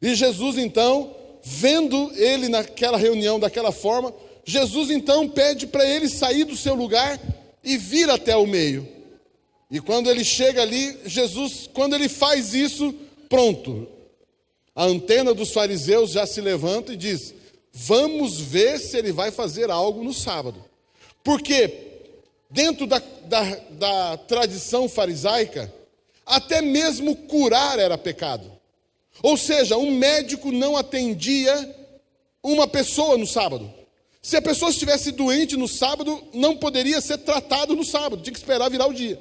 E Jesus então, vendo ele naquela reunião daquela forma, Jesus então pede para ele sair do seu lugar e vir até o meio. E quando ele chega ali, Jesus, quando ele faz isso, pronto. A antena dos fariseus já se levanta e diz: vamos ver se ele vai fazer algo no sábado. Porque dentro da tradição farisaica, até mesmo curar era pecado. Ou seja, um médico não atendia uma pessoa no sábado. Se a pessoa estivesse doente no sábado, não poderia ser tratado no sábado, tinha que esperar virar o dia.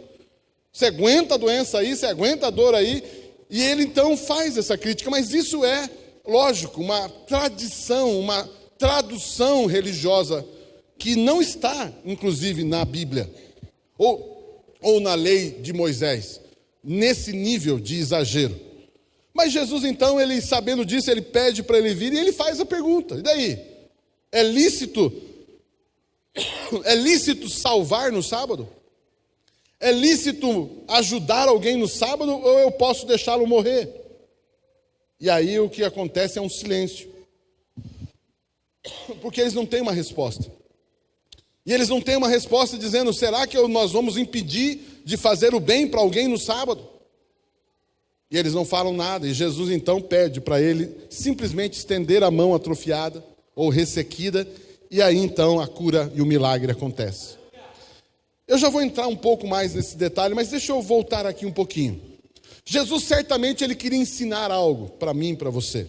Você aguenta a doença aí, você aguenta a dor aí, e ele então faz essa crítica, mas isso é, lógico, uma tradição, uma tradução religiosa que não está, inclusive, na Bíblia, ou na lei de Moisés, nesse nível de exagero. Mas Jesus, então, ele sabendo disso, ele pede para ele vir e ele faz a pergunta: e daí? É lícito salvar no sábado? É lícito ajudar alguém no sábado ou eu posso deixá-lo morrer? E aí o que acontece é um silêncio. Porque eles não têm uma resposta. E eles não têm uma resposta dizendo: será que nós vamos impedir de fazer o bem para alguém no sábado? E eles não falam nada. E Jesus então pede para ele simplesmente estender a mão atrofiada ou ressequida. E aí então a cura e o milagre acontece. Eu já vou entrar um pouco mais nesse detalhe, mas deixa eu voltar aqui um pouquinho. Jesus certamente ele queria ensinar algo para mim e para você.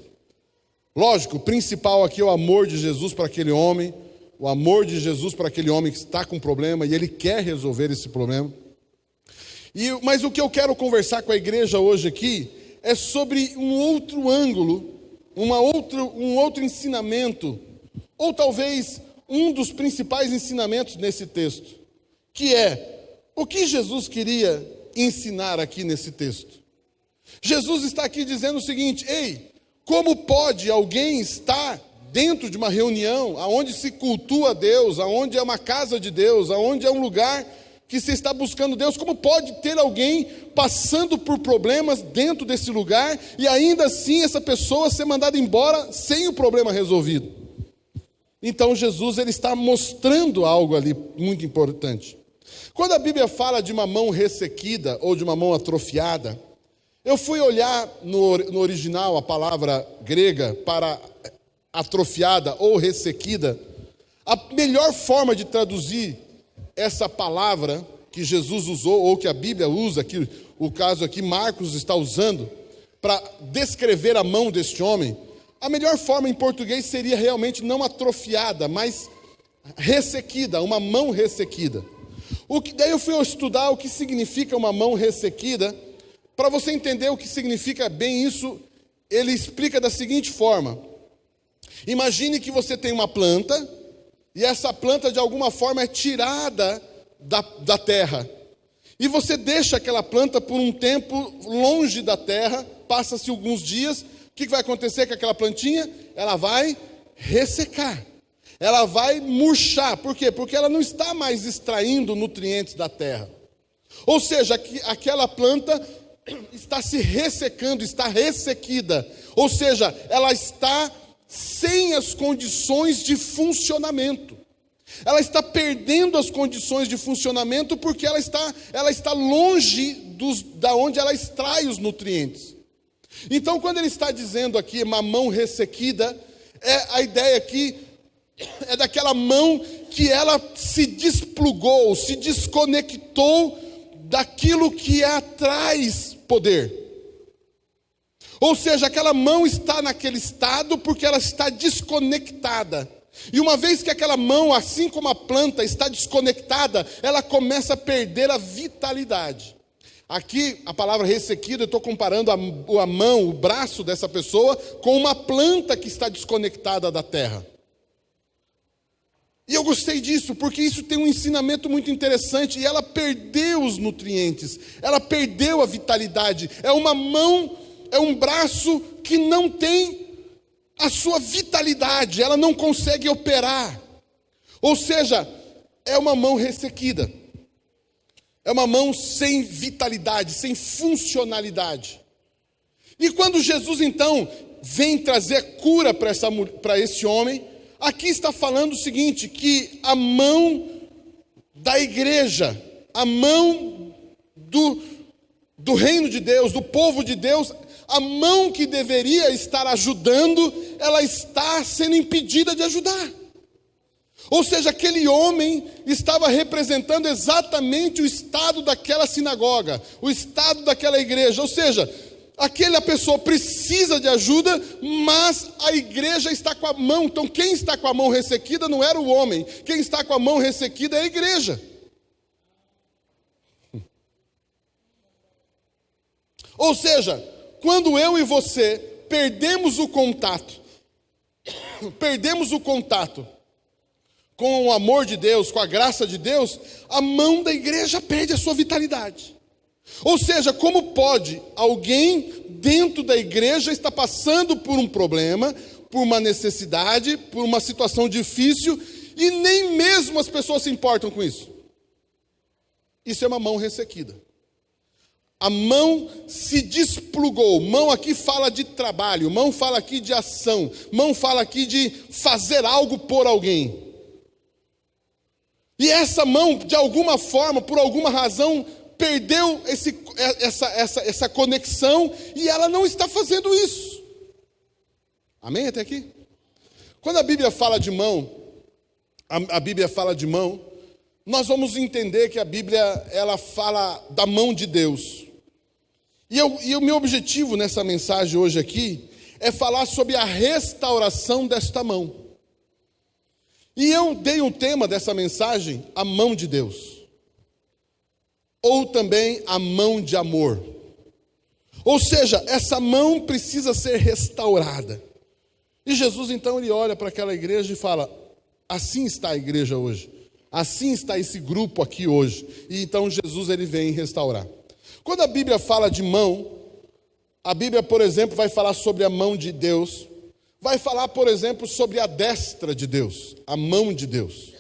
Lógico, o principal aqui é o amor de Jesus para aquele homem, o amor de Jesus para aquele homem que está com problema e ele quer resolver esse problema. Mas o que eu quero conversar com a igreja hoje aqui é sobre um outro ângulo, um outro ensinamento, ou talvez um dos principais ensinamentos nesse texto, que é o que Jesus queria ensinar aqui nesse texto. Jesus está aqui dizendo o seguinte: ei, como pode alguém estar dentro de uma reunião, aonde se cultua a Deus, aonde é uma casa de Deus, aonde é um lugar que se está buscando Deus, como pode ter alguém passando por problemas dentro desse lugar e ainda assim essa pessoa ser mandada embora sem o problema resolvido? Então Jesus ele está mostrando algo ali muito importante. Quando a Bíblia fala de uma mão ressequida ou de uma mão atrofiada, eu fui olhar no original a palavra grega para atrofiada ou ressequida. A melhor forma de traduzir essa palavra que Jesus usou, ou que a Bíblia usa, que o caso aqui Marcos está usando, para descrever a mão deste homem, a melhor forma em português seria realmente não atrofiada, mas ressequida, uma mão ressequida. Daí eu fui estudar o que significa uma mão ressequida. Para você entender o que significa bem isso, ele explica da seguinte forma: imagine que você tem uma planta, e essa planta de alguma forma é tirada da terra. E você deixa aquela planta por um tempo longe da terra, passa-se alguns dias, o que vai acontecer com aquela plantinha? Ela vai ressecar. Ela vai murchar. Por quê? Porque ela não está mais extraindo nutrientes da terra. Ou seja, aquela planta está se ressecando, está ressequida. Ou seja, ela está sem as condições de funcionamento. Ela está perdendo as condições de funcionamento porque ela está longe da onde ela extrai os nutrientes. Então, quando ele está dizendo aqui uma mão ressequida, a ideia aqui é daquela mão que ela se desplugou, se desconectou daquilo que traz poder. Ou seja, aquela mão está naquele estado porque ela está desconectada. E uma vez que aquela mão, assim como a planta, está desconectada, ela começa a perder a vitalidade. Aqui, a palavra ressequida, eu estou comparando a mão, o braço dessa pessoa com uma planta que está desconectada da terra. E eu gostei disso, porque isso tem um ensinamento muito interessante, e ela perdeu os nutrientes, ela perdeu a vitalidade. É uma mão, é um braço que não tem a sua vitalidade, ela não consegue operar. Ou seja, é uma mão ressequida. É uma mão sem vitalidade, sem funcionalidade. E quando Jesus, então, vem trazer cura para esse homem, aqui está falando o seguinte, que a mão da igreja, a mão do reino de Deus, do povo de Deus, a mão que deveria estar ajudando, ela está sendo impedida de ajudar. Ou seja, aquele homem estava representando exatamente o estado daquela sinagoga, o estado daquela igreja. Ou seja, aquela pessoa precisa de ajuda, mas a igreja está com a mão. Então quem está com a mão ressequida não era o homem, quem está com a mão ressequida é a igreja. Ou seja, quando eu e você perdemos o contato com o amor de Deus, com a graça de Deus, a mão da igreja perde a sua vitalidade. Ou seja, como pode alguém dentro da igreja estar passando por um problema, por uma necessidade, por uma situação difícil, e nem mesmo as pessoas se importam com isso? Isso é uma mão ressequida. A mão se desplugou. Mão aqui fala de trabalho, mão fala aqui de ação, mão fala aqui de fazer algo por alguém. E essa mão, de alguma forma, por alguma razão, perdeu essa conexão e ela não está fazendo isso. Amém até aqui? Quando a Bíblia fala de mão, nós vamos entender que a Bíblia, ela fala da mão de Deus. E o meu objetivo nessa mensagem hoje aqui é falar sobre a restauração desta mão. E eu dei um tema dessa mensagem, a mão de Deus. Ou também a mão de amor. Ou seja, essa mão precisa ser restaurada. E Jesus então ele olha para aquela igreja e fala, assim está a igreja hoje. Assim está esse grupo aqui hoje. E então Jesus ele vem restaurar. Quando a Bíblia fala de mão, a Bíblia, por exemplo, vai falar sobre a mão de Deus. Vai falar, por exemplo, sobre a destra de Deus, a mão de Deus.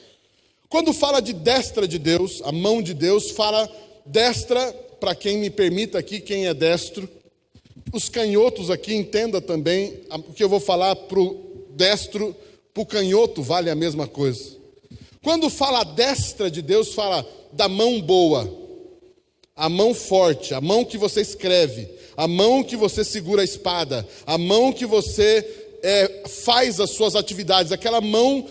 Quando fala de destra de Deus, a mão de Deus, fala destra, para quem me permita aqui, quem é destro. Os canhotos aqui, entenda também, o que eu vou falar para o destro, para o canhoto, vale a mesma coisa. Quando fala a destra de Deus, fala da mão boa, a mão forte, a mão que você escreve, a mão que você segura a espada, a mão que você faz as suas atividades, aquela mão,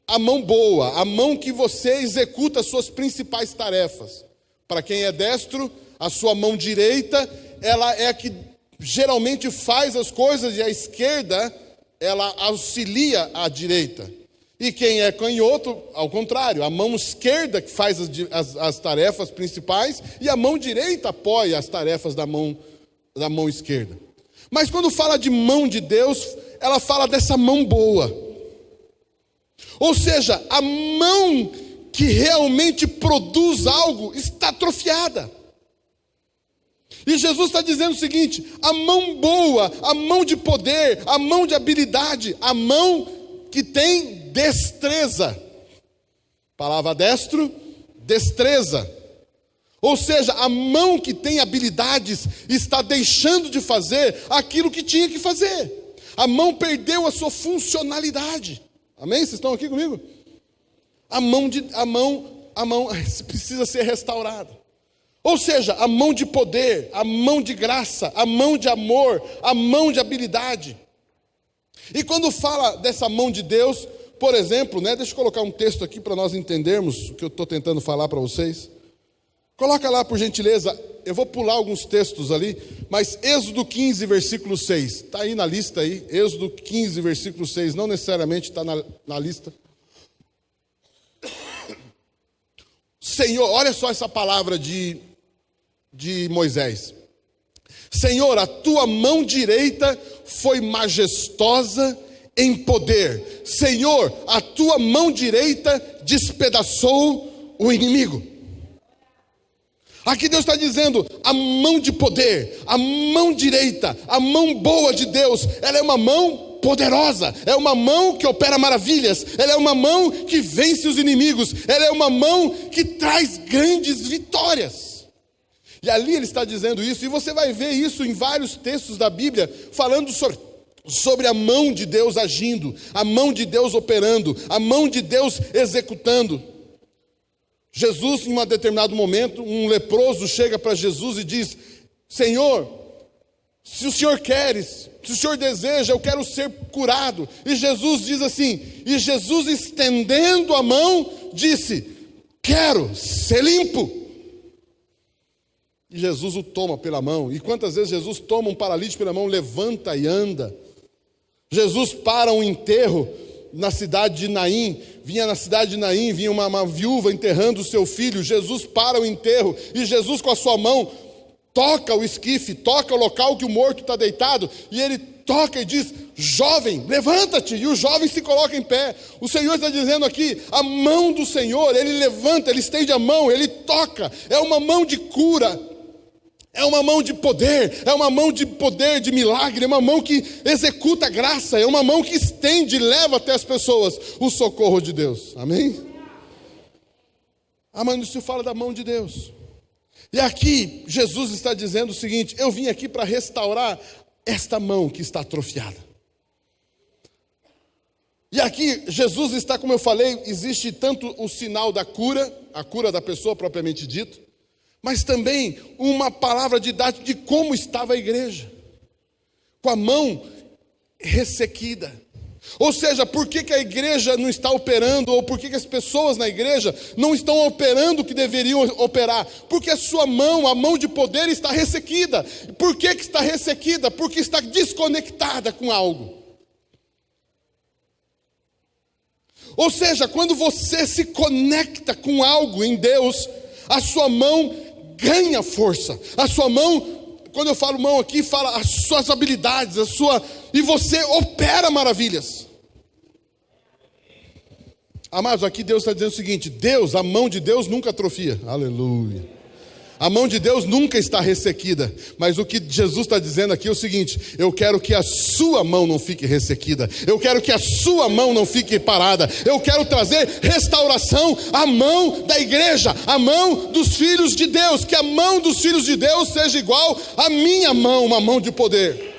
a mão boa, a mão que você executa as suas principais tarefas. Para quem é destro, a sua mão direita, ela é a que geralmente faz as coisas, e a esquerda, ela auxilia a direita. E quem é canhoto, ao contrário, a mão esquerda que faz as tarefas principais, e a mão direita apoia as tarefas da mão esquerda. Mas quando fala de mão de Deus, ela fala dessa mão boa. Ou seja, a mão que realmente produz algo está atrofiada. E Jesus está dizendo o seguinte, a mão boa, a mão de poder, a mão de habilidade, a mão que tem destreza. Palavra destro, destreza. Ou seja, a mão que tem habilidades está deixando de fazer aquilo que tinha que fazer. A mão perdeu a sua funcionalidade. Amém? Vocês estão aqui comigo? A mão precisa ser restaurada. Ou seja, a mão de poder, a mão de graça, a mão de amor, a mão de habilidade. E quando fala dessa mão de Deus, por exemplo, deixa eu colocar um texto aqui para nós entendermos o que eu estou tentando falar para vocês. Coloca lá, por gentileza, eu vou pular alguns textos ali, mas Êxodo 15, versículo 6. Está aí na lista aí, Êxodo 15, versículo 6, não necessariamente está na lista. Senhor, olha só essa palavra de Moisés. Senhor, a tua mão direita foi majestosa em poder. Senhor, a tua mão direita despedaçou o inimigo. Aqui Deus está dizendo, a mão de poder, a mão direita, a mão boa de Deus, ela é uma mão poderosa, é uma mão que opera maravilhas, ela é uma mão que vence os inimigos, ela é uma mão que traz grandes vitórias. E ali ele está dizendo isso, e você vai ver isso em vários textos da Bíblia, falando sobre a mão de Deus agindo, a mão de Deus operando, a mão de Deus executando. Jesus, em um determinado momento, um leproso chega para Jesus e diz: Senhor, se o Senhor queres, se o Senhor deseja, eu quero ser curado. E Jesus diz assim, e Jesus estendendo a mão, disse: quero ser limpo. E Jesus o toma pela mão. E quantas vezes Jesus toma um paralítico pela mão, levanta e anda. Jesus para um enterro na cidade de Naim. Vinha uma viúva enterrando o seu filho. Jesus para o enterro e Jesus com a sua mão toca o esquife, toca o local que o morto está deitado, e ele toca e diz: jovem, levanta-te, e o jovem se coloca em pé. O Senhor está dizendo aqui, a mão do Senhor, Ele levanta, Ele estende a mão, Ele toca, é uma mão de cura, é uma mão de poder, de milagre, é uma mão que executa graça, é uma mão que estende e leva até as pessoas o socorro de Deus, amém? Mas se fala da mão de Deus. E aqui Jesus está dizendo o seguinte: eu vim aqui para restaurar esta mão que está atrofiada. E aqui Jesus está, como eu falei, existe tanto o sinal da cura, a cura da pessoa propriamente dita, mas também uma palavra didática de como estava a igreja, com a mão ressequida. Ou seja, por que a igreja não está operando, ou por que as pessoas na igreja não estão operando o que deveriam operar? Porque a sua mão, a mão de poder, está ressequida. Por que está ressequida? Porque está desconectada com algo. Ou seja, quando você se conecta com algo em Deus, a sua mão ganha força. A sua mão, quando eu falo mão aqui, fala as suas habilidades, e você opera maravilhas. Amados, aqui Deus está dizendo o seguinte: a mão de Deus nunca atrofia. Aleluia. A mão de Deus nunca está ressequida. Mas o que Jesus está dizendo aqui é o seguinte: eu quero que a sua mão não fique ressequida. Eu quero que a sua mão não fique parada. Eu quero trazer restauração à mão da igreja, à mão dos filhos de Deus. Que a mão dos filhos de Deus seja igual à minha mão, uma mão de poder.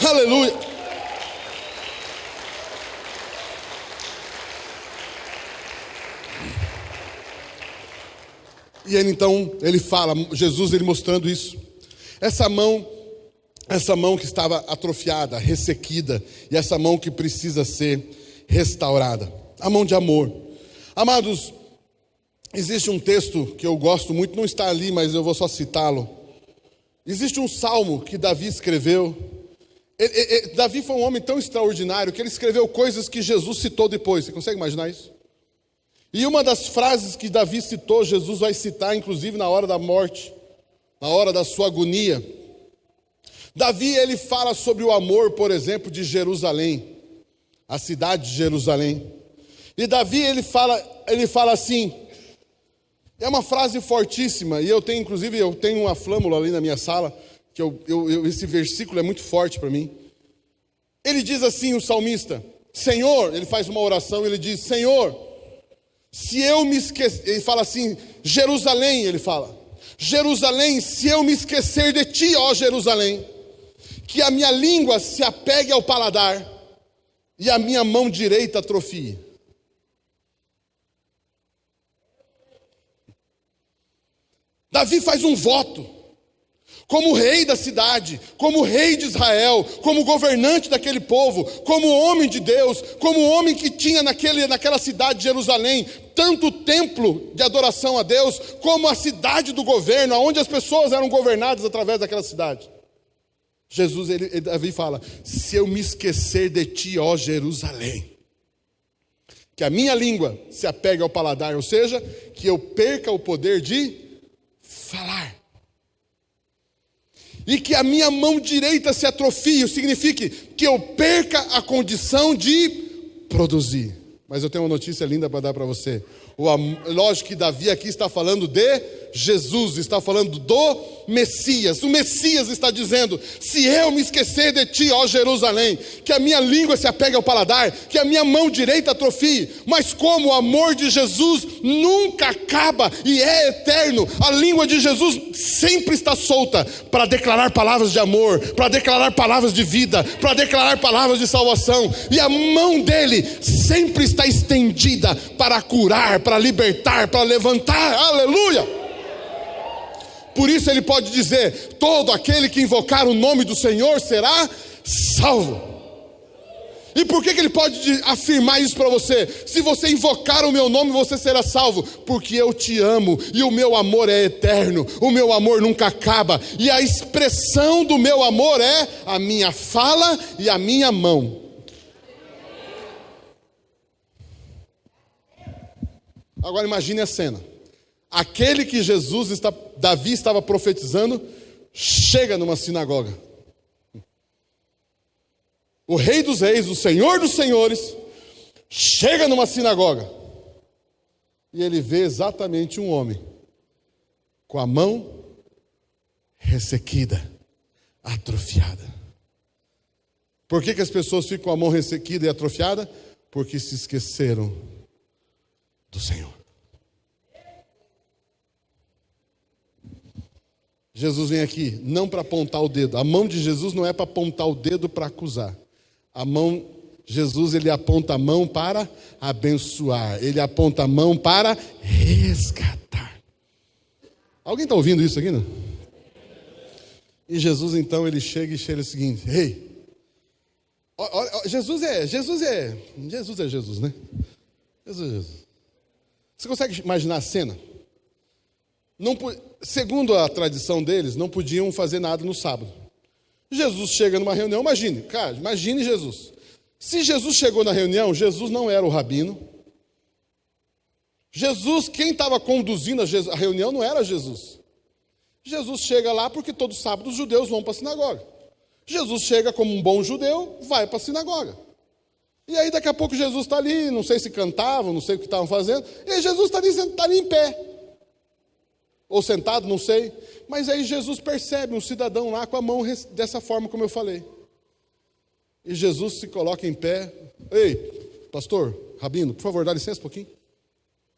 Aleluia. E ele então, ele fala, Jesus ele mostrando isso. Essa mão que estava atrofiada, ressequida, e essa mão que precisa ser restaurada. A mão de amor. Amados, existe um texto que eu gosto muito, não está ali, mas eu vou só citá-lo. Existe um salmo que Davi escreveu. Davi foi um homem tão extraordinário que ele escreveu coisas que Jesus citou depois. Você consegue imaginar isso? E uma das frases que Davi citou, Jesus vai citar, inclusive na hora da morte, na hora da sua agonia. Davi, ele fala sobre o amor, por exemplo, de Jerusalém, a cidade de Jerusalém. E Davi, ele fala assim, é uma frase fortíssima, e eu tenho uma flâmula ali na minha sala, que esse versículo é muito forte para mim. Ele diz assim, o salmista: Senhor, ele faz uma oração, ele diz: Senhor, se eu me esquecer, ele fala assim, Jerusalém, ele fala, Jerusalém, se eu me esquecer de ti, ó Jerusalém, que a minha língua se apegue ao paladar e a minha mão direita atrofie. Davi faz um voto, como rei da cidade, como rei de Israel, como governante daquele povo, como homem de Deus, como homem que tinha naquela cidade de Jerusalém, tanto o templo de adoração a Deus, como a cidade do governo, onde as pessoas eram governadas através daquela cidade. Davi fala: se eu me esquecer de ti, ó Jerusalém, que a minha língua se apegue ao paladar, ou seja, que eu perca o poder de falar. E que a minha mão direita se atrofie, signifique que eu perca a condição de produzir. Mas eu tenho uma notícia linda para dar para você. Lógico que Davi aqui está falando de Jesus está falando do Messias. O Messias está dizendo: se eu me esquecer de ti, ó Jerusalém, que a minha língua se apegue ao paladar, que a minha mão direita atrofie, mas como o amor de Jesus nunca acaba e é eterno, a língua de Jesus sempre está solta para declarar palavras de amor, para declarar palavras de vida, para declarar palavras de salvação, e a mão dele sempre está estendida para curar, para libertar, para levantar. Aleluia! Por isso ele pode dizer: todo aquele que invocar o nome do Senhor será salvo. E por que ele pode afirmar isso para você? Se você invocar o meu nome, você será salvo. Porque eu te amo e o meu amor é eterno, o meu amor nunca acaba. E a expressão do meu amor é a minha fala e a minha mão. Agora imagine a cena. Aquele que Davi estava profetizando, chega numa sinagoga. O Rei dos Reis, o Senhor dos Senhores, chega numa sinagoga. E ele vê exatamente um homem com a mão ressequida, atrofiada. Por que as pessoas ficam com a mão ressequida e atrofiada? Porque se esqueceram do Senhor. Jesus vem aqui não para apontar o dedo. A mão de Jesus não é para apontar o dedo para acusar. Jesus, ele aponta a mão para abençoar. Ele aponta a mão para resgatar. Alguém está ouvindo isso aqui, não? E Jesus, então, ele chega e chega o seguinte: ei, Jesus é Jesus, né? Jesus é Jesus. Você consegue imaginar a cena? Segundo a tradição deles, não podiam fazer nada no sábado. Jesus chega numa reunião, imagine Jesus. Se Jesus chegou na reunião, Jesus não era o rabino. Jesus, quem estava conduzindo a reunião não era Jesus. Jesus chega lá porque todo sábado os judeus vão para a sinagoga. Jesus chega como um bom judeu, vai para a sinagoga. E aí daqui a pouco Jesus está ali, não sei se cantavam, não sei o que estavam fazendo, e Jesus está ali em pé. Ou sentado, não sei. Mas aí Jesus percebe um cidadão lá com a mão dessa forma como eu falei. E Jesus se coloca em pé. Ei, pastor, rabino, por favor, dá licença um pouquinho.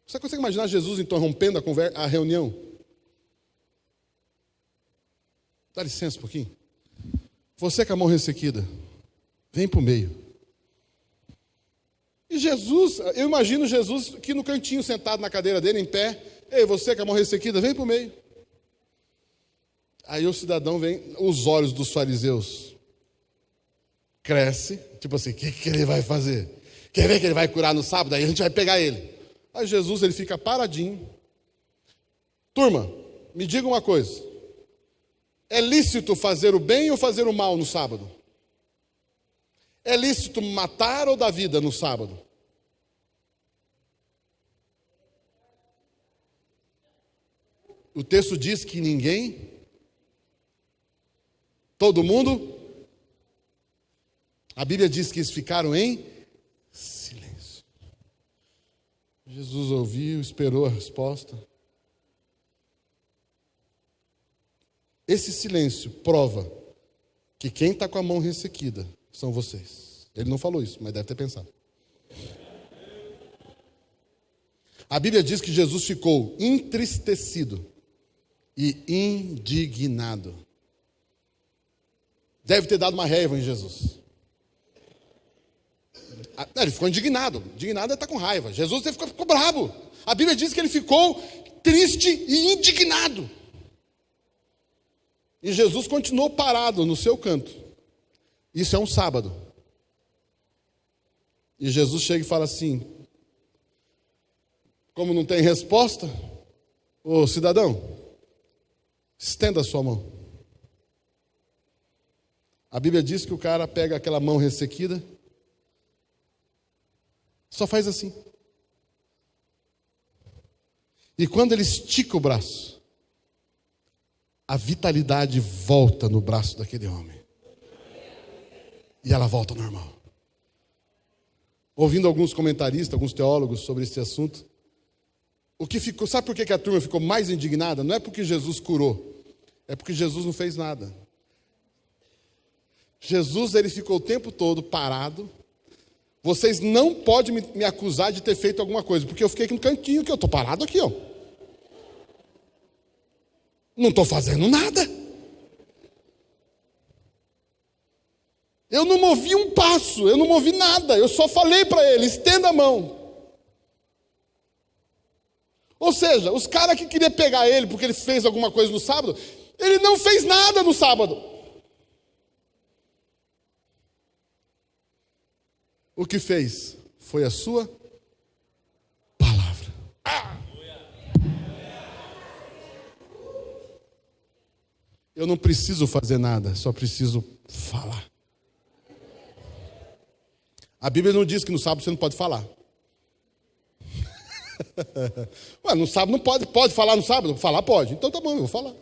Você consegue imaginar Jesus interrompendo a reunião? Dá licença um pouquinho. Você com a mão ressequida, vem para o meio. E Jesus, eu imagino Jesus aqui no cantinho, sentado na cadeira dele, em pé. Ei, você com a mão ressequida, vem para o meio. Aí o cidadão vem, os olhos dos fariseus cresce, tipo assim, o que ele vai fazer? Quer ver que ele vai curar no sábado? Aí a gente vai pegar ele. Aí Jesus, ele fica paradinho. Turma, me diga uma coisa. É lícito fazer o bem ou fazer o mal no sábado? É lícito matar ou dar vida no sábado? O texto diz que ninguém, todo mundo, a Bíblia diz que eles ficaram em silêncio. Jesus ouviu, esperou a resposta. Esse silêncio prova que quem está com a mão ressequida são vocês. Ele não falou isso, mas deve ter pensado. A Bíblia diz que Jesus ficou entristecido e indignado. Deve ter dado uma raiva em Jesus. Ele ficou indignado. Indignado é estar com raiva. Jesus ficou bravo. A Bíblia diz que ele ficou triste e indignado. E Jesus continuou parado no seu canto. Isso é um sábado. E Jesus chega e fala assim: como não tem resposta, ô cidadão, estenda a sua mão. A Bíblia diz que o cara pega aquela mão ressequida, só faz assim. E quando ele estica o braço, a vitalidade volta no braço daquele homem. E ela volta ao normal. Ouvindo alguns comentaristas, alguns teólogos sobre esse assunto, Sabe por que a turma ficou mais indignada? Não é porque Jesus curou, é porque Jesus não fez nada. Jesus, ele ficou o tempo todo parado. Vocês não podem me acusar de ter feito alguma coisa, porque eu fiquei aqui no cantinho, que eu estou parado aqui, ó. Não estou fazendo nada. Eu não movi um passo, eu não movi nada, eu só falei para ele, estenda a mão. Ou seja, os caras que queriam pegar ele porque ele fez alguma coisa no sábado, ele não fez nada no sábado. O que fez foi a sua palavra. Eu não preciso fazer nada, só preciso falar. A Bíblia não diz que no sábado você não pode falar. Ué, no sábado não pode falar no sábado? Falar pode. Então tá bom, eu vou falar.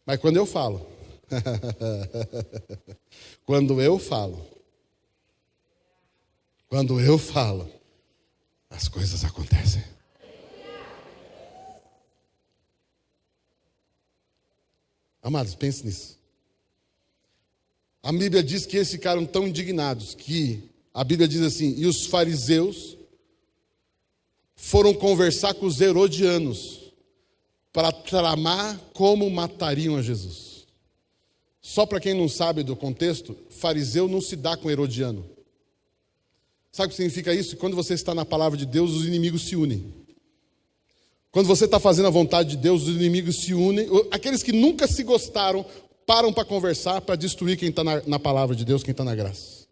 Mas quando eu falo, quando eu falo, as coisas acontecem. Amados, pense nisso. A Bíblia diz que eles ficaram tão indignados que a Bíblia diz assim, e os fariseus foram conversar com os herodianos para tramar como matariam a Jesus. Só para quem não sabe do contexto, fariseu não se dá com herodiano. Sabe o que significa isso? Quando você está na palavra de Deus, os inimigos se unem. Quando você está fazendo a vontade de Deus, os inimigos se unem. Aqueles que nunca se gostaram, param para conversar, para destruir quem está na palavra de Deus, quem está na graça.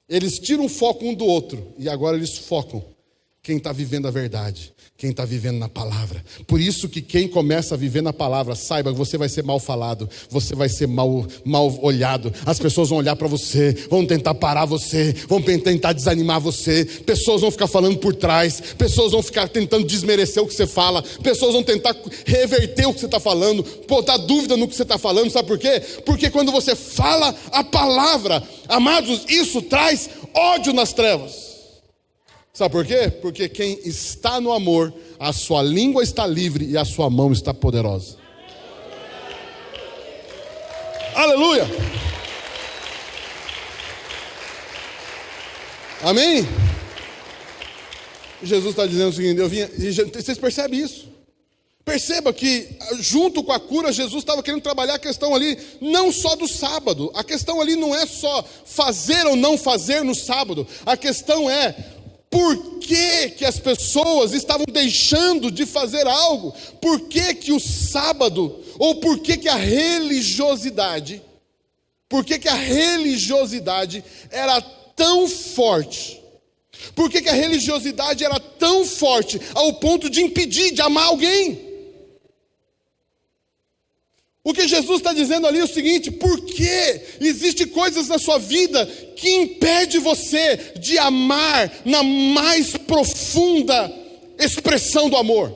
Eles tiram o foco um do outro, e agora eles focam quem está vivendo a verdade, quem está vivendo na palavra. Por isso que quem começa a viver na palavra, saiba que você vai ser mal falado, você vai ser mal olhado, as pessoas vão olhar para você, vão tentar parar você, vão tentar desanimar você, pessoas vão ficar falando por trás, pessoas vão ficar tentando desmerecer o que você fala, pessoas vão tentar reverter o que você está falando, botar dúvida no que você está falando, sabe por quê? Porque quando você fala a palavra, amados, isso traz ódio nas trevas. Sabe por quê? Porque quem está no amor, a sua língua está livre e a sua mão está poderosa. Aleluia! Amém? Jesus está dizendo o seguinte, vocês percebem isso? Perceba que junto com a cura, Jesus estava querendo trabalhar a questão ali, não só do sábado. A questão ali não é só fazer ou não fazer no sábado. A questão é, por que as pessoas estavam deixando de fazer algo? Por que o sábado, ou por que a religiosidade, era tão forte? Por que a religiosidade era tão forte ao ponto de impedir de amar alguém? O que Jesus está dizendo ali é o seguinte, por que existem coisas na sua vida que impede você de amar na mais profunda expressão do amor?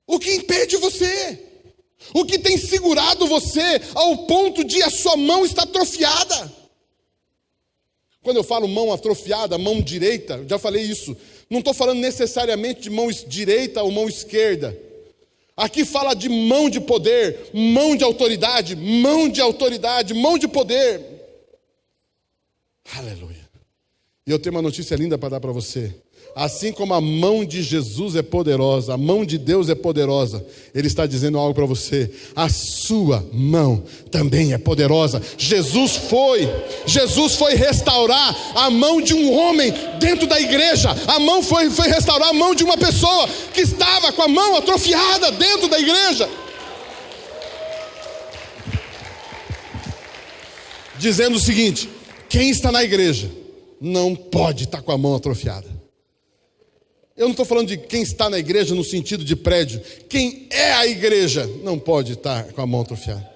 O que impede você? O que tem segurado você ao ponto de a sua mão estar atrofiada? Quando eu falo mão atrofiada, mão direita, eu já falei isso, não estou falando necessariamente de mão direita ou mão esquerda. Aqui fala de mão de poder, mão de autoridade, mão de poder. Aleluia. E eu tenho uma notícia linda para dar para você. Assim como a mão de Jesus é poderosa, a mão de Deus é poderosa, Ele está dizendo algo para você, a sua mão também é poderosa. Jesus foi restaurar a mão de um homem dentro da igreja, a mão foi restaurar a mão de uma pessoa que estava com a mão atrofiada dentro da igreja. Dizendo o seguinte, quem está na igreja não pode estar com a mão atrofiada. Eu não estou falando de quem está na igreja no sentido de prédio. Quem é a igreja não pode estar com a mão atrofiada.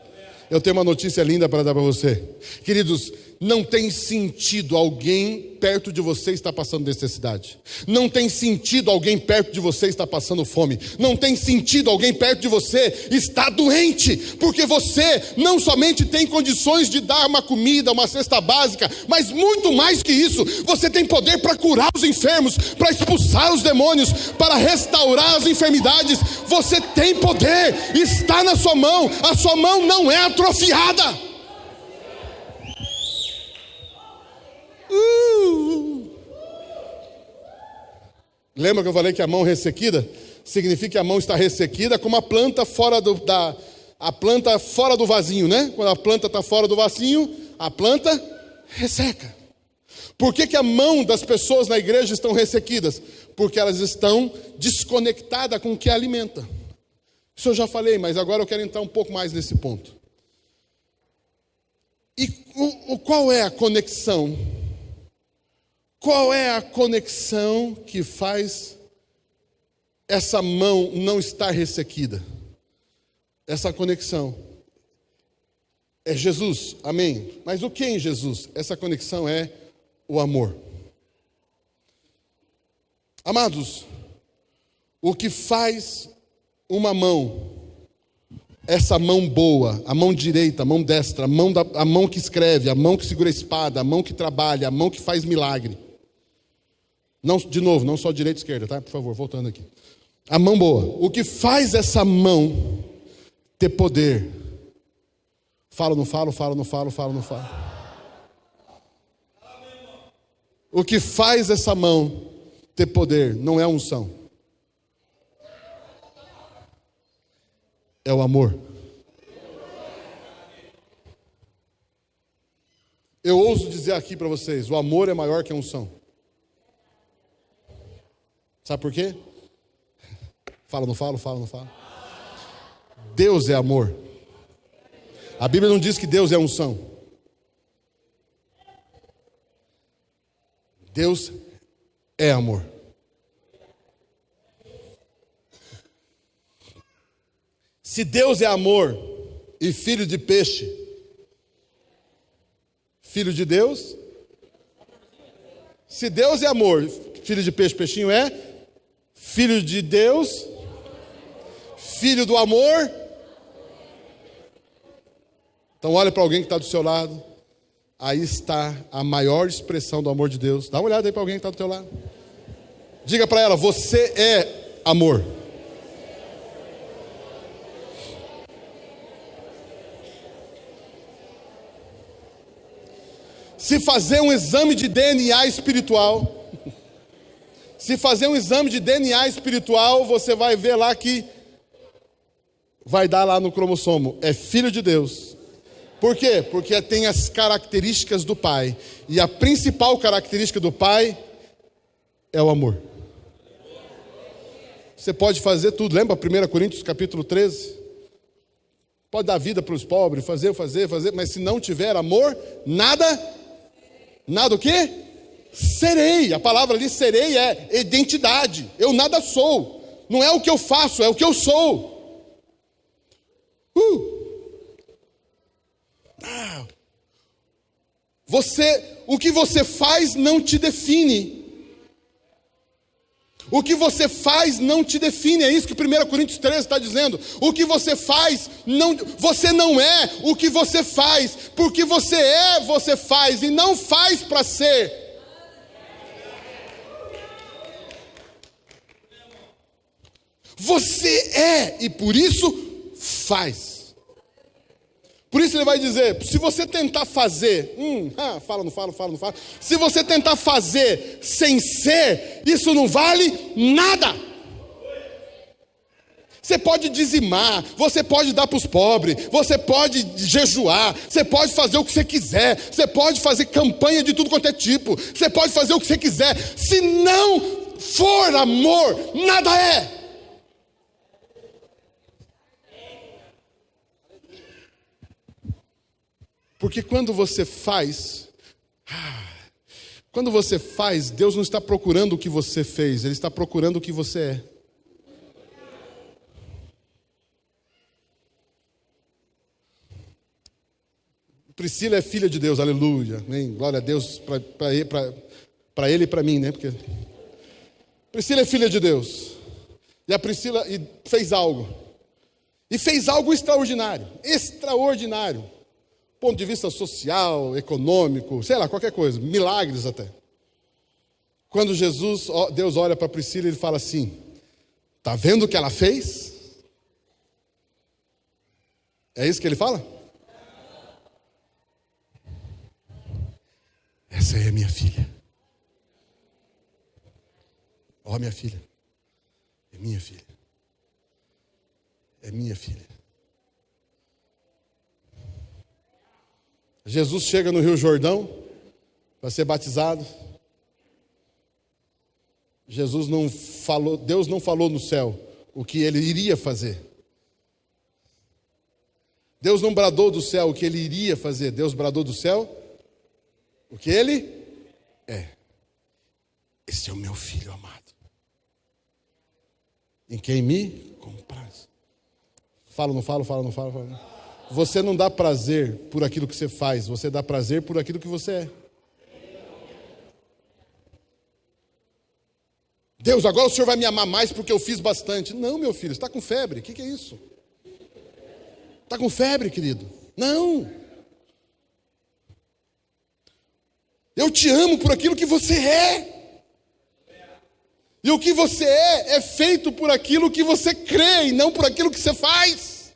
Eu tenho uma notícia linda para dar para você. Queridos, Não tem sentido alguém perto de você estar passando necessidade. Não tem sentido alguém perto de você estar passando fome. Não tem sentido alguém perto de você estar doente. Porque você não somente tem condições de dar uma comida, uma cesta básica, mas muito mais que isso. Você tem poder para curar os enfermos, para expulsar os demônios, para restaurar as enfermidades. Você tem poder, está na sua mão. A sua mão não é atrofiada. Lembra que eu falei que a mão ressequida significa que a mão está ressequida como a planta fora do vasinho, né? Quando a planta está fora do vasinho, a planta resseca. Por que a mão das pessoas na igreja estão ressequidas? Porque elas estão desconectadas com o que alimenta. Isso eu já falei, mas agora eu quero entrar um pouco mais nesse ponto. E qual é a conexão? Qual é a conexão que faz essa mão não estar ressequida? Essa conexão é Jesus, amém? Mas o que em Jesus? Essa conexão é o amor. Amados, o que faz uma mão, essa mão boa, a mão direita, a mão destra, a mão que escreve, a mão que segura a espada, a mão que trabalha, a mão que faz milagre. Não, de novo, não só direita e esquerda, tá? Por favor, voltando aqui. A mão boa. O que faz essa mão ter poder? Falo, não falo, falo, não falo, falo, não falo. O que faz essa mão ter poder não é a unção. É o amor. Eu ouso dizer aqui para vocês, o amor é maior que a unção. Sabe por quê? Fala, não falo, fala, não falo. Deus é amor. A Bíblia não diz que Deus é unção. Deus é amor. Se Deus é amor e filho de peixe, filho de Deus? Se Deus é amor, filho de peixe, peixinho é? Filho de Deus, filho do amor. Então olha para alguém que está do seu lado. Aí está a maior expressão do amor de Deus. Dá uma olhada aí para alguém que está do teu lado. Diga para ela, você é amor. Se fazer um exame de DNA espiritual, você vai ver lá que vai dar lá no cromossomo, é filho de Deus. Por quê? Porque tem as características do Pai. E a principal característica do Pai é o amor. Você pode fazer tudo, lembra 1 Coríntios capítulo 13? Pode dar vida para os pobres, fazer, mas se não tiver amor, nada o quê? Serei. A palavra ali serei é identidade. Eu nada sou. Não é o que eu faço, é o que eu sou. O que você faz não te define. O que você faz não te define. É isso que 1 Coríntios 13 está dizendo. O que você faz, você não é o que você faz. Porque você faz e não faz para ser. Você é e por isso faz. Por isso ele vai dizer, se você tentar fazer, fala, não fala. Se você tentar fazer sem ser, isso não vale nada. Você pode dizimar, você pode dar para os pobres, você pode jejuar, você pode fazer o que você quiser, você pode fazer campanha de tudo quanto é tipo, você pode fazer o que você quiser. Se não for amor, nada é. Porque quando você faz, Deus não está procurando o que você fez, Ele está procurando o que você é. Priscila é filha de Deus, aleluia. Amém? Glória a Deus para ele e para mim, né? Porque Priscila é filha de Deus. E a Priscila fez algo. E fez algo extraordinário. Extraordinário. Ponto de vista social, econômico, sei lá, qualquer coisa. Milagres até. Quando Deus olha para Priscila, ele fala assim: está vendo o que ela fez? É isso que ele fala? Essa é minha filha. Ó, minha filha. É minha filha. É minha filha. Jesus chega no Rio Jordão para ser batizado. Deus não falou no céu o que ele iria fazer. Deus não bradou do céu o que ele iria fazer. Deus bradou do céu o que ele é. Esse é o meu filho amado, em quem me compraz. Falo, não falo, falo, não falo, falo. Você não dá prazer por aquilo que você faz, você dá prazer por aquilo que você é. Deus, agora o Senhor vai me amar mais porque eu fiz bastante. Não, meu filho, você está com febre. O que é isso? Está com febre, querido? Não. Eu te amo por aquilo que você é. E o que você é feito por aquilo que você crê e não por aquilo que você faz.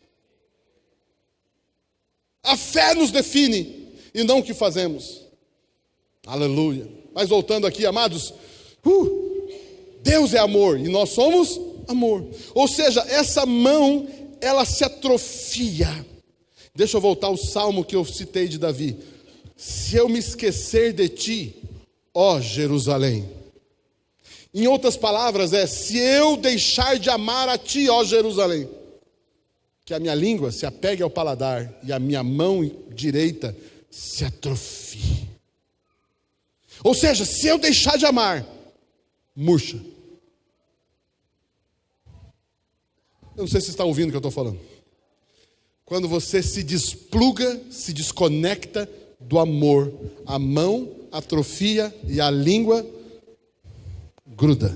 A fé nos define e não o que fazemos. Aleluia. Mas voltando aqui, amados, Deus é amor e nós somos amor. Ou seja, essa mão, ela se atrofia. Deixa eu voltar ao salmo que eu citei de Davi. Se eu me esquecer de ti, ó Jerusalém. Em outras palavras, se eu deixar de amar a ti, ó Jerusalém, que a minha língua se apegue ao paladar e a minha mão direita se atrofie. Ou seja, se eu deixar de amar, murcha. Eu não sei se você está ouvindo o que eu estou falando. Quando você se despluga, se desconecta do amor, a mão atrofia e a língua gruda.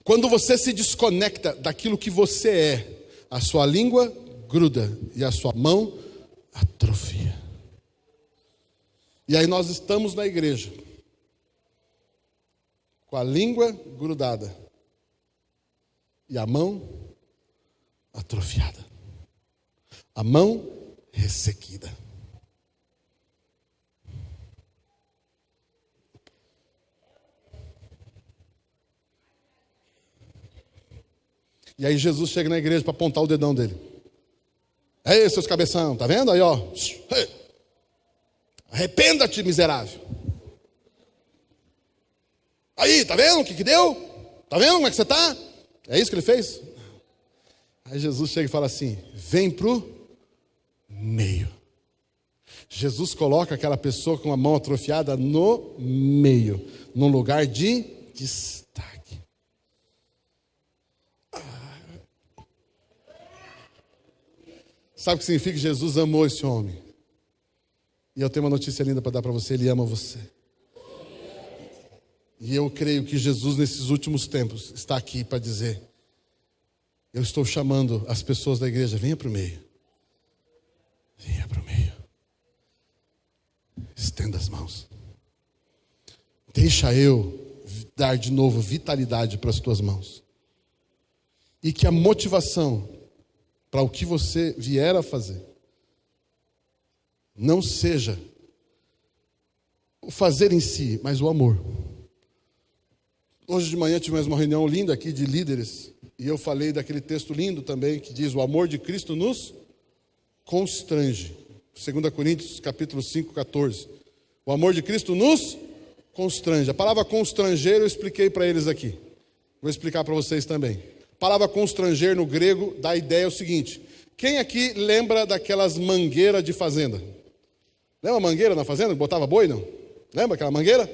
Quando você se desconecta daquilo que você é, a sua língua gruda e a sua mão atrofia. E aí nós estamos na igreja, com a língua grudada e a mão atrofiada, a mão ressequida. E aí Jesus chega na igreja para apontar o dedão dele. Ei, seus cabeção, tá vendo aí, ó? Arrependa-te, miserável. Aí, tá vendo o que deu? Tá vendo como é que você tá? É isso que ele fez? Aí Jesus chega e fala assim: vem pro meio. Jesus coloca aquela pessoa com a mão atrofiada no meio, num lugar de destaque. Sabe o que significa? Jesus amou esse homem. E eu tenho uma notícia linda para dar para você: ele ama você. E eu creio que Jesus, nesses últimos tempos, está aqui para dizer: eu estou chamando as pessoas da igreja, venha para o meio. Venha para o meio. Estenda as mãos. Deixa eu dar de novo vitalidade para as tuas mãos. E que a motivação para o que você vier a fazer não seja o fazer em si, mas o amor. Hoje de manhã tivemos uma reunião linda aqui de líderes, e eu falei daquele texto lindo também, que diz: o amor de Cristo nos constrange. 2 Coríntios capítulo 5, 14. O amor de Cristo nos constrange. A palavra constranger eu expliquei para eles aqui. Vou explicar para vocês também. A palavra constranger no grego dá a ideia o seguinte: quem aqui lembra daquelas mangueiras de fazenda? Lembra a mangueira na fazenda? Botava boi, não? Lembra aquela mangueira?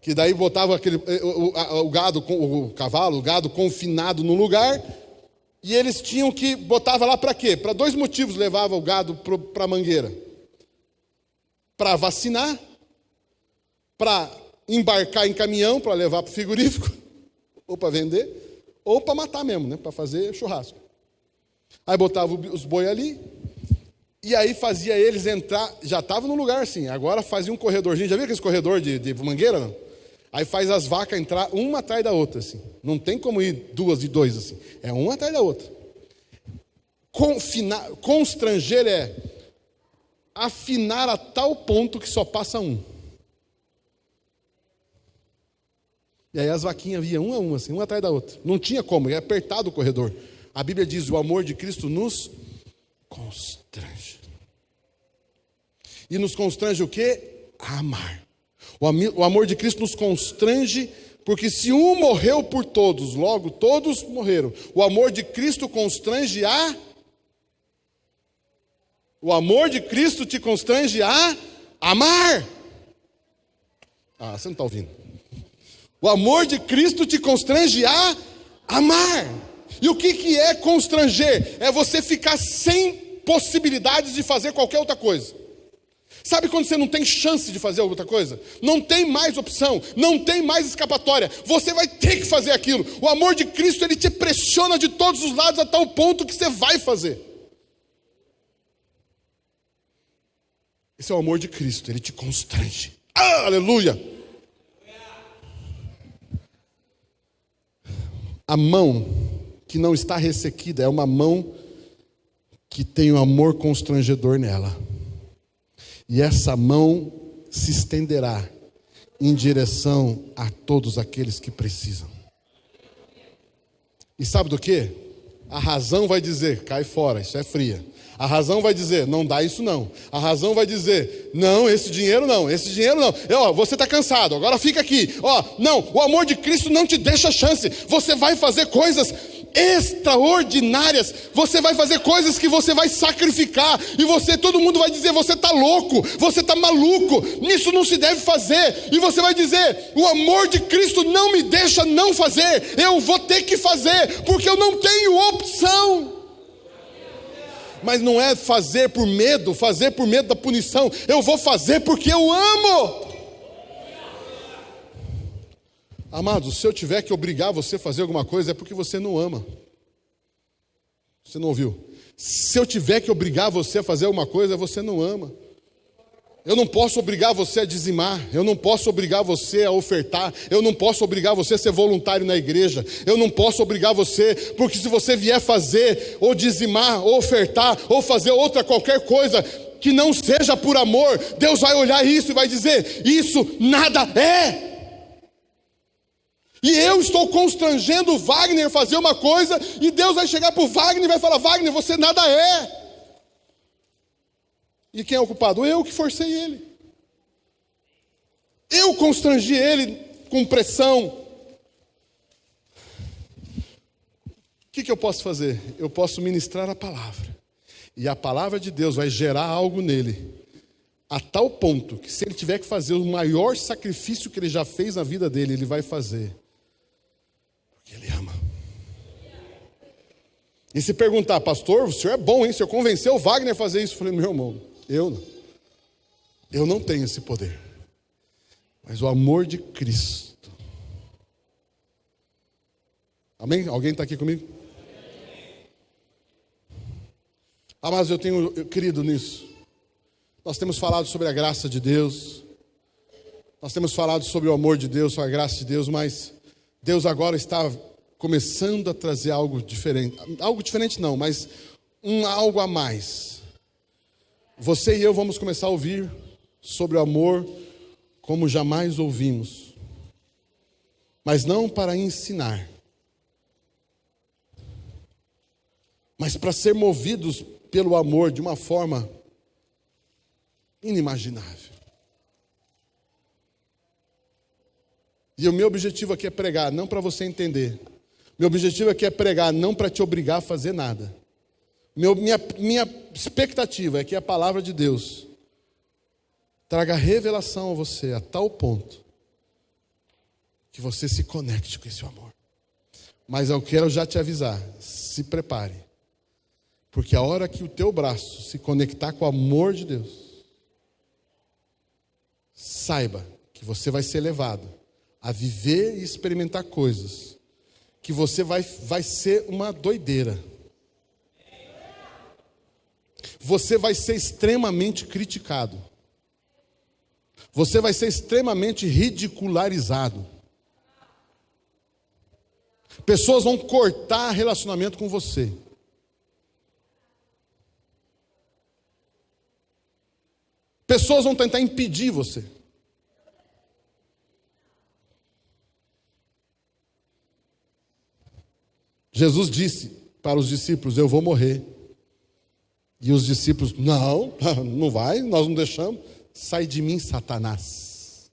Que daí botava o gado, o cavalo, o gado confinado num lugar, E eles tinham que, botava lá para quê? Para 2 motivos levava o gado para a mangueira. Para vacinar, para embarcar em caminhão, para levar para o frigorífico, ou para vender, ou para matar mesmo, né? Para fazer churrasco. Aí botava os boi ali, e aí fazia eles entrar, já estava no lugar assim, agora fazia um corredorzinho, já viu aquele corredor de mangueira, não? Aí faz as vacas entrar uma atrás da outra, assim. Não tem como ir 2 de 2, assim. É uma atrás da outra. Constranger é afinar a tal ponto que só passa um. E aí as vaquinhas vinham uma a uma, assim, uma atrás da outra. Não tinha como, é apertado o corredor. A Bíblia diz, o amor de Cristo nos constrange. E nos constrange o quê? A amar. O amor de Cristo nos constrange, porque se um morreu por todos, logo todos morreram. O amor de Cristo constrange a... O amor de Cristo te constrange a amar. Ah, você não está ouvindo. O amor de Cristo te constrange a amar. E o que é constranger? É você ficar sem possibilidades de fazer qualquer outra coisa. Sabe quando você não tem chance de fazer outra coisa? Não tem mais opção, não tem mais escapatória. Você vai ter que fazer aquilo. O amor de Cristo, ele te pressiona de todos os lados a tal ponto que você vai fazer. Esse é o amor de Cristo, ele te constrange. Ah, aleluia! A mão que não está ressequida é uma mão que tem o amor constrangedor nela. E essa mão se estenderá em direção a todos aqueles que precisam. E sabe do quê? A razão vai dizer, cai fora, isso é fria. A razão vai dizer, não dá isso não. A razão vai dizer, não, esse dinheiro não, esse dinheiro não. Você está cansado, agora fica aqui. Não, o amor de Cristo não te deixa chance. Você vai fazer coisas extraordinárias. Você vai fazer coisas que você vai sacrificar. E todo mundo vai dizer, você está louco, você está maluco. Isso não se deve fazer. E você vai dizer, o amor de Cristo não me deixa não fazer. Eu vou ter que fazer, porque eu não tenho opção. Mas não é fazer por medo da punição. Eu vou fazer porque eu amo. Amados, se eu tiver que obrigar você a fazer alguma coisa, é porque você não ama. Você não ouviu? Se eu tiver que obrigar você a fazer alguma coisa, você não ama. Eu não posso obrigar você a dizimar, eu não posso obrigar você a ofertar, eu não posso obrigar você a ser voluntário na igreja, eu não posso obrigar você, porque se você vier fazer, ou dizimar, ou ofertar, ou fazer outra qualquer coisa que não seja por amor, Deus vai olhar isso e vai dizer, isso nada é. E eu estou constrangendo o Wagner a fazer uma coisa, e Deus vai chegar para o Wagner e vai falar, Wagner, você nada é. E quem é o culpado? Eu que forcei ele. Eu constrangi ele com pressão. O que eu posso fazer? Eu posso ministrar a palavra. E a palavra de Deus vai gerar algo nele. A tal ponto que se ele tiver que fazer o maior sacrifício que ele já fez na vida dele, ele vai fazer. Porque ele ama. E se perguntar, pastor, o senhor é bom, hein? O senhor convenceu o Wagner a fazer isso. Eu falei, meu irmão, eu não tenho esse poder. Mas o amor de Cristo. Amém? Alguém está aqui comigo? Mas eu tenho querido nisso. Nós temos falado sobre a graça de Deus. Nós temos falado sobre o amor de Deus, sobre a graça de Deus, mas Deus agora está começando a trazer algo diferente. Algo diferente não, mas algo a mais. Você e eu vamos começar a ouvir sobre o amor como jamais ouvimos. Mas não para ensinar, mas para ser movidos pelo amor de uma forma inimaginável. E o meu objetivo aqui é pregar, não para você entender. Meu objetivo aqui é pregar, não para te obrigar a fazer nada. Minha expectativa é que a palavra de Deus traga revelação a você a tal ponto que você se conecte com esse amor. Mas eu quero já te avisar, se prepare. Porque a hora que o teu braço se conectar com o amor de Deus, saiba que você vai ser levado a viver e experimentar coisas que você vai ser uma doideira. Você vai ser extremamente criticado. Você vai ser extremamente ridicularizado. Pessoas vão cortar relacionamento com você. Pessoas vão tentar impedir você. Jesus disse para os discípulos: eu vou morrer. E os discípulos: não vai, nós não deixamos. Sai de mim, Satanás.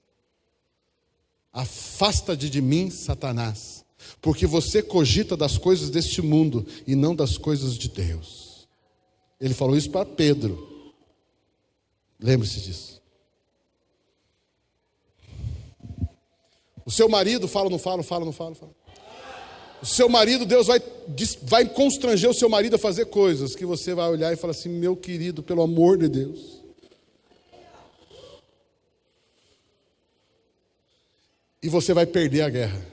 Afasta-te de mim, Satanás. Porque você cogita das coisas deste mundo e não das coisas de Deus. Ele falou isso para Pedro. Lembre-se disso. O seu marido, fala, não fala. O seu marido, Deus vai constranger o seu marido a fazer coisas que você vai olhar e falar assim: meu querido, pelo amor de Deus. E você vai perder a guerra.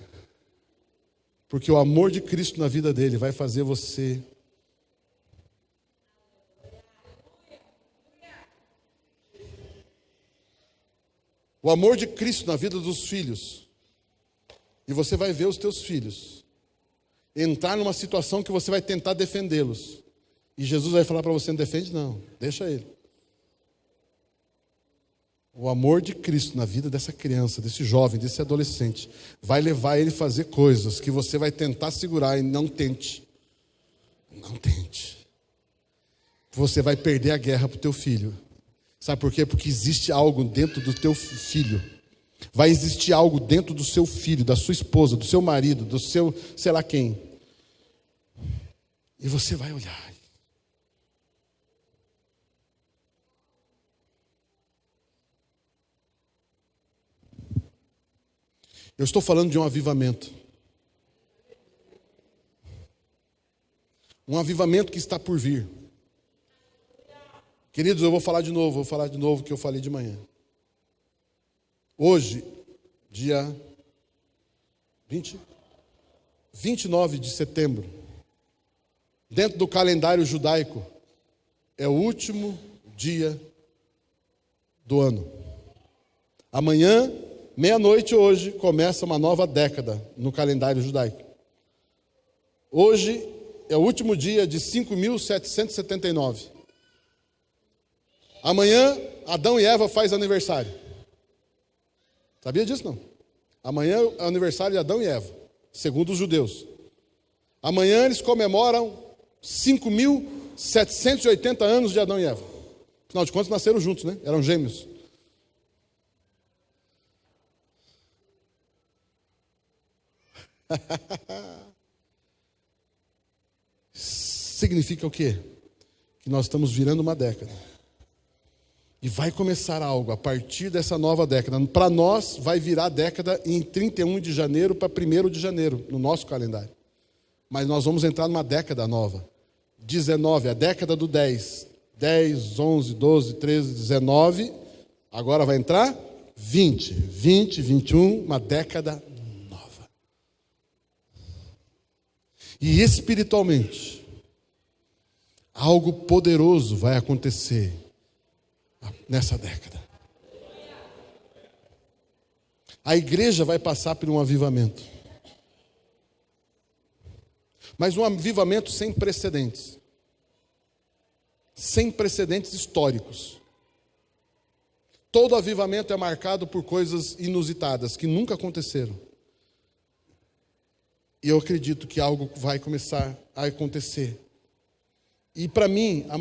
Porque o amor de Cristo na vida dele vai fazer você o amor de Cristo na vida dos filhos. E você vai ver os teus filhos entrar numa situação que você vai tentar defendê-los. E Jesus vai falar para você: não defende não, deixa ele. O amor de Cristo na vida dessa criança, desse jovem, desse adolescente, vai levar ele a fazer coisas que você vai tentar segurar e não tente. Não tente. Você vai perder a guerra para o teu filho. Sabe por quê? Porque existe algo dentro do teu filho. Vai existir algo dentro do seu filho, da sua esposa, do seu marido, do seu sei lá quem. E você vai olhar. Eu estou falando de um avivamento. Um avivamento que está por vir. Queridos, eu vou falar de novo o que eu falei de manhã. Hoje, dia 29 de setembro, dentro do calendário judaico, é o último dia do ano. Amanhã, meia-noite hoje, começa uma nova década no calendário judaico. Hoje é o último dia de 5.779. Amanhã, Adão e Eva fazem aniversário. Sabia disso, não? Amanhã é o aniversário de Adão e Eva, segundo os judeus. Amanhã eles comemoram 5.780 anos de Adão e Eva. Afinal de contas, nasceram juntos, né? Eram gêmeos. Significa o quê? Que nós estamos virando uma década. E vai começar algo a partir dessa nova década. Para nós, vai virar a década em 31 de janeiro para 1º de janeiro, no nosso calendário. Mas nós vamos entrar numa década nova. 19, a década do 10. 10, 11, 12, 13, 19. Agora vai entrar 20, 21, uma década nova. E espiritualmente, algo poderoso vai acontecer nessa década. A igreja vai passar por um avivamento. Mas um avivamento sem precedentes. Sem precedentes históricos. Todo avivamento é marcado por coisas inusitadas, que nunca aconteceram. E eu acredito que algo vai começar a acontecer. E para mim, a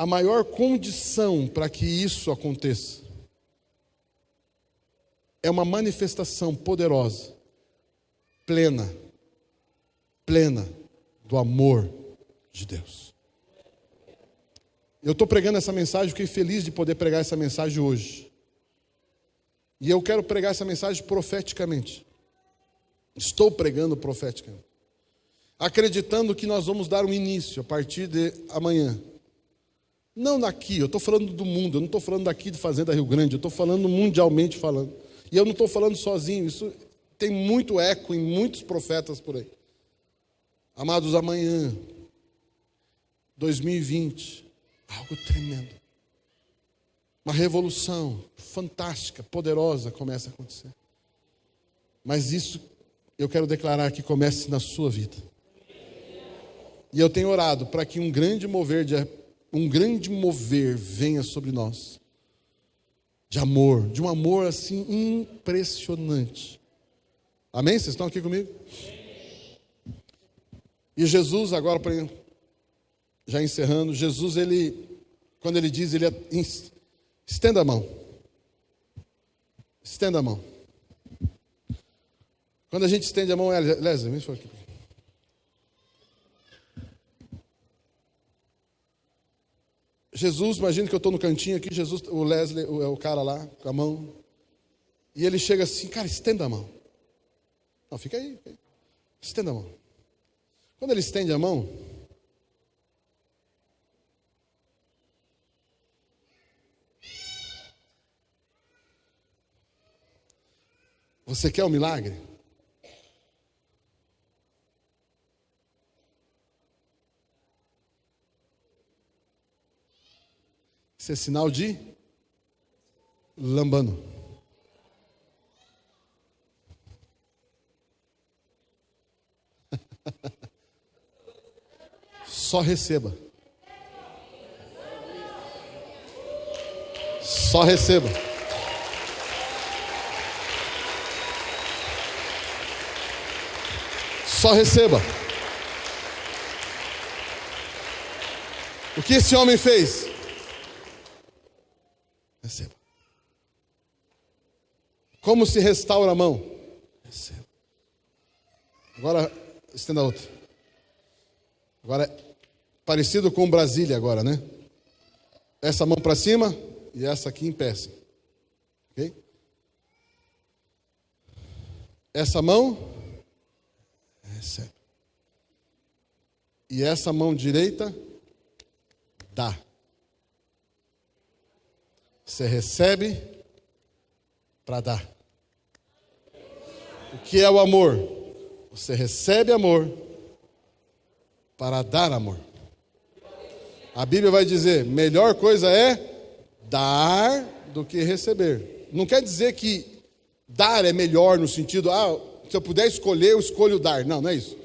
maior condição para que isso aconteça é uma manifestação poderosa, plena do amor de Deus. Eu estou pregando essa mensagem, fiquei feliz de poder pregar essa mensagem hoje. E eu quero pregar essa mensagem profeticamente. Estou pregando profeticamente, acreditando que nós vamos dar um início a partir de amanhã. Não daqui, eu estou falando do mundo, eu não estou falando daqui de Fazenda Rio Grande, eu estou falando mundialmente falando. E eu não estou falando sozinho, isso tem muito eco em muitos profetas por aí. Amados, amanhã, 2020, algo tremendo. Uma revolução fantástica, poderosa começa a acontecer. Mas isso eu quero declarar que comece na sua vida. E eu tenho orado para que um grande mover venha sobre nós. De amor, de um amor assim impressionante. Amém? Vocês estão aqui comigo? E Jesus, agora, já encerrando, Jesus, quando ele diz, estenda a mão. Estenda a mão. Quando a gente estende a mão, Lésia, vem aqui. Jesus, imagina que eu estou no cantinho aqui, Jesus, o Leslie é o cara lá, com a mão. E ele chega assim, cara, estenda a mão. Não, fica aí. Estenda a mão. Quando ele estende a mão, você quer um milagre? Isso é sinal de lambano. Só receba. Só receba. Só receba. O que esse homem fez? Receba. Como se restaura a mão? Receba. Agora, estenda a outra. Agora, parecido com Brasília agora, né? Essa mão para cima e essa aqui em pé. Ok? Essa mão, recebe. E essa mão direita, dá. Você recebe para dar. O que é o amor? Você recebe amor para dar amor. A Bíblia vai dizer, melhor coisa é dar do que receber. Não quer dizer que dar é melhor no sentido, se eu puder escolher, eu escolho dar. Não, não é isso.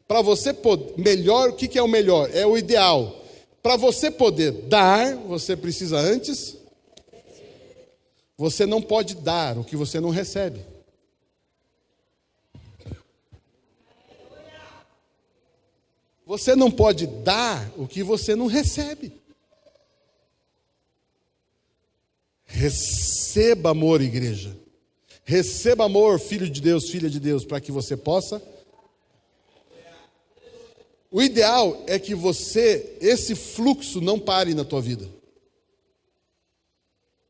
Para você poder, melhor, o que é o melhor? É o ideal. Para você poder dar, você precisa antes. Você não pode dar o que você não recebe. Você não pode dar o que você não recebe. Receba amor, igreja. Receba amor, filho de Deus, filha de Deus, para que você possa. O ideal é que esse fluxo não pare na tua vida.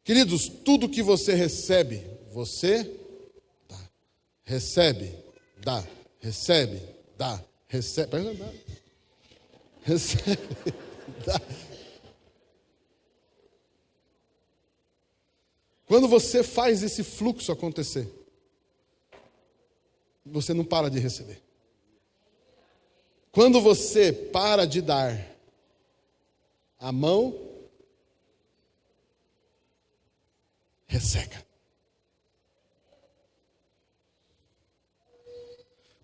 Queridos, tudo que você recebe, você dá. Recebe, dá. Recebe, dá. Recebe, dá. Recebe, dá. Quando você faz esse fluxo acontecer, você não para de receber. Quando você para de dar, a mão resseca.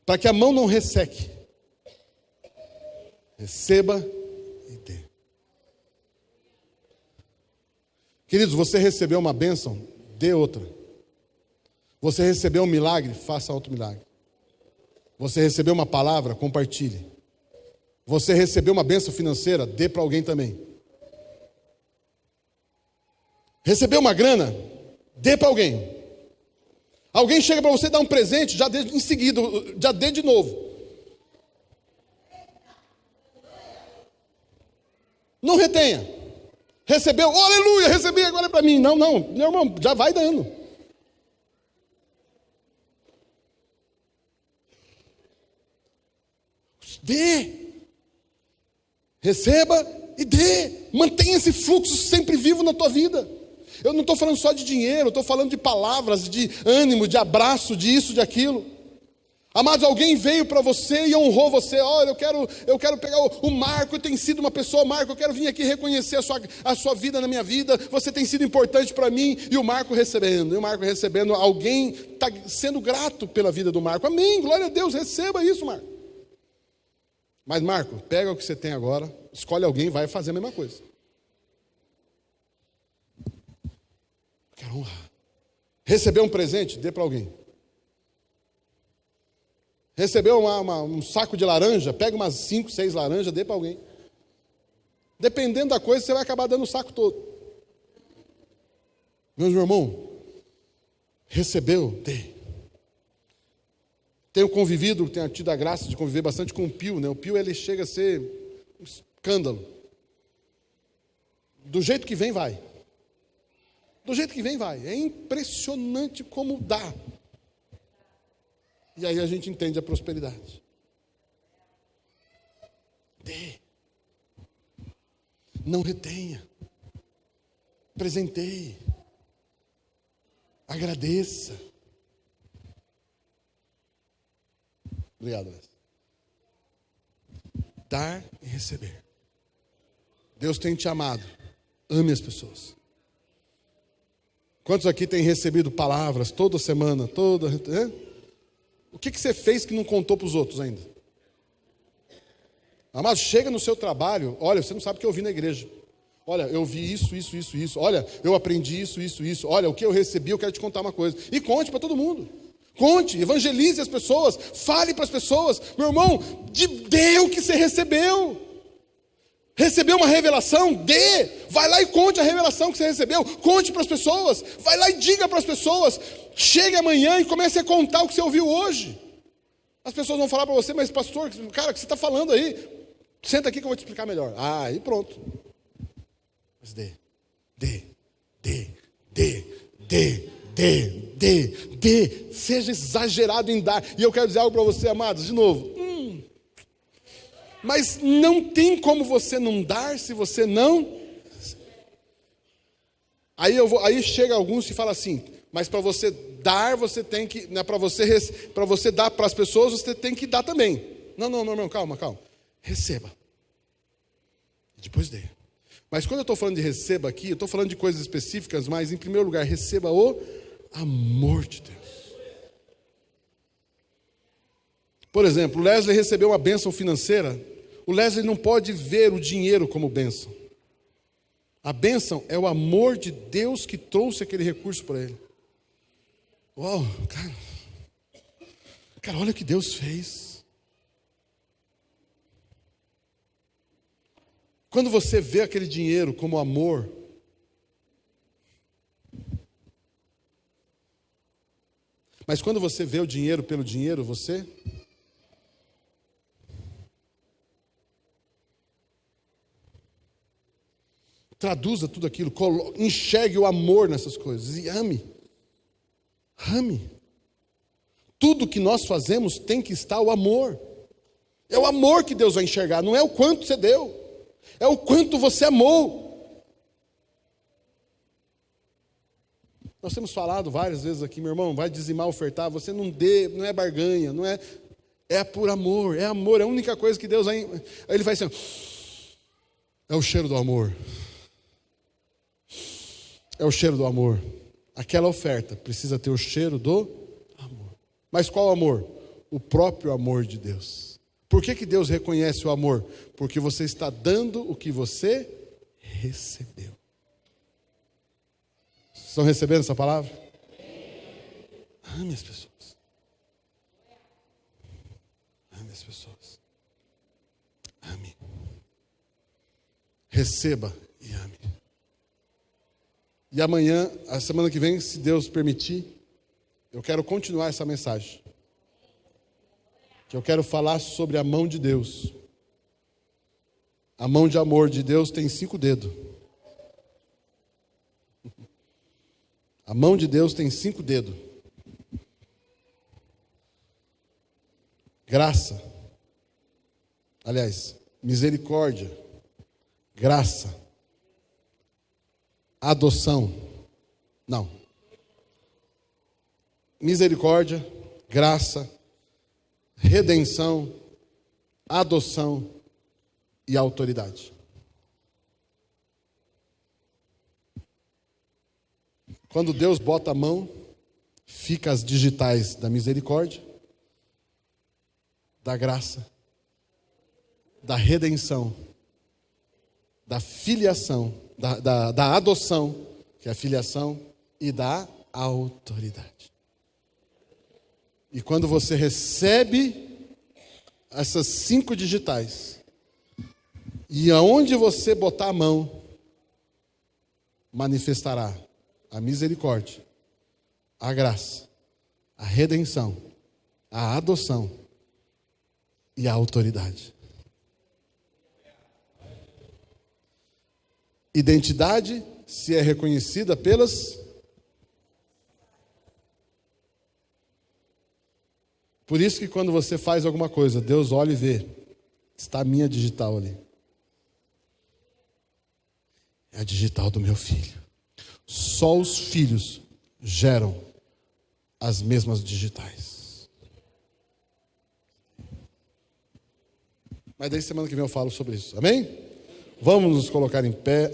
Para que a mão não resseque, receba e dê. Queridos, você recebeu uma bênção, dê outra. Você recebeu um milagre, faça outro milagre. Você recebeu uma palavra, compartilhe. Você recebeu uma bênção financeira, dê para alguém também. Recebeu uma grana, dê para alguém. Alguém chega para você dar um presente, já dê em seguida, já dê de novo. Não retenha. Recebeu, oh, aleluia, recebi, agora é para mim. Não, meu irmão, já vai dando. Dê. Receba e dê. Mantenha esse fluxo sempre vivo na tua vida. Eu não estou falando só de dinheiro, eu estou falando de palavras, de ânimo, de abraço, de isso, de aquilo. Amados, alguém veio para você e honrou você. Olha, eu quero pegar o Marco, tem sido uma pessoa, Marco, eu quero vir aqui reconhecer a sua vida na minha vida. Você tem sido importante para mim. E o Marco recebendo, alguém está sendo grato pela vida do Marco. Amém, glória a Deus, receba isso, Marco. Mas Marco, pega o que você tem agora, escolhe alguém e vai fazer a mesma coisa. Eu quero honrar. Receber um presente, dê para alguém. Recebeu um saco de laranja, pega umas 5, 6 laranjas, dê para alguém. Dependendo da coisa, você vai acabar dando o saco todo. Meu irmão, recebeu, dê. Tenho convivido, tenho tido a graça de conviver bastante com o Pio, né? O Pio, ele chega a ser um escândalo. Do jeito que vem, vai. Do jeito que vem, vai. É impressionante como dá. E aí a gente entende a prosperidade. Dê. Não retenha. Presenteie. Agradeça. Obrigado, Léo. Dar e receber. Deus tem te amado. Ame as pessoas. Quantos aqui têm recebido palavras toda semana? O que você fez que não contou para os outros ainda? Amado, chega no seu trabalho, olha, você não sabe o que eu vi na igreja. Olha, eu vi isso. Olha, eu aprendi isso. Olha, o que eu recebi, eu quero te contar uma coisa. E conte para todo mundo. Conte, evangelize as pessoas, fale para as pessoas. Meu irmão, dê o que você recebeu. Recebeu uma revelação? Dê. Vai lá e conte a revelação que você recebeu. Conte para as pessoas. Vai lá e diga para as pessoas. Chegue amanhã e comece a contar o que você ouviu hoje. As pessoas vão falar para você, mas pastor, cara, o que você está falando aí? Senta aqui que eu vou te explicar melhor. Ah, e pronto. Mas dê. Seja exagerado em dar. E eu quero dizer algo para você, amados, de novo. Mas não tem como você não dar se você não... Aí chega alguns e fala assim, mas para você dar, você tem que... Né, para você dar para as pessoas, você tem que dar também. Não, irmão, calma. Receba. Depois dê. Mas quando eu estou falando de receba aqui, eu estou falando de coisas específicas, mas em primeiro lugar, receba o amor de Deus. Por exemplo, o Leslie recebeu uma bênção financeira. O Leslie não pode ver o dinheiro como bênção. A bênção é o amor de Deus que trouxe aquele recurso para ele. Uau, cara, olha o que Deus fez. Quando você vê aquele dinheiro como amor, mas quando você vê o dinheiro pelo dinheiro, você traduza tudo aquilo, enxergue o amor nessas coisas e ame. Ame. Tudo que nós fazemos tem que estar o amor. É o amor que Deus vai enxergar, não é o quanto você deu. É o quanto você amou. Nós temos falado várias vezes aqui, meu irmão, vai dizimar, ofertar, você não dê, não é barganha, não é... É por amor, é amor, é a única coisa que Deus vai... Aí ele vai assim, é o cheiro do amor. É o cheiro do amor. Aquela oferta precisa ter o cheiro do amor. Mas qual amor? O próprio amor de Deus. Por que Deus reconhece o amor? Porque você está dando o que você recebeu. Vocês estão recebendo essa palavra? Ame as pessoas. Ame as pessoas. Ame. Receba e ame. E amanhã, a semana que vem, se Deus permitir, eu quero continuar essa mensagem. Que eu quero falar sobre a mão de Deus. A mão de amor de Deus tem 5 dedos. A mão de Deus tem 5 dedos. Graça, Aliás, misericórdia, graça, adoção. Não. Misericórdia, graça, redenção, adoção e autoridade. Quando Deus bota a mão, fica as digitais da misericórdia, da graça, da redenção, da filiação, da adoção, que é a filiação, e da autoridade. E quando você recebe essas 5 digitais, e aonde você botar a mão, manifestará a misericórdia, a graça, a redenção, a adoção e a autoridade. Identidade se é reconhecida pelas... Por isso que quando você faz alguma coisa, Deus olha e vê, está a minha digital ali. É a digital do meu filho. Só os filhos geram as mesmas digitais. Mas daí semana que vem eu falo sobre isso, amém? Vamos nos colocar em pé.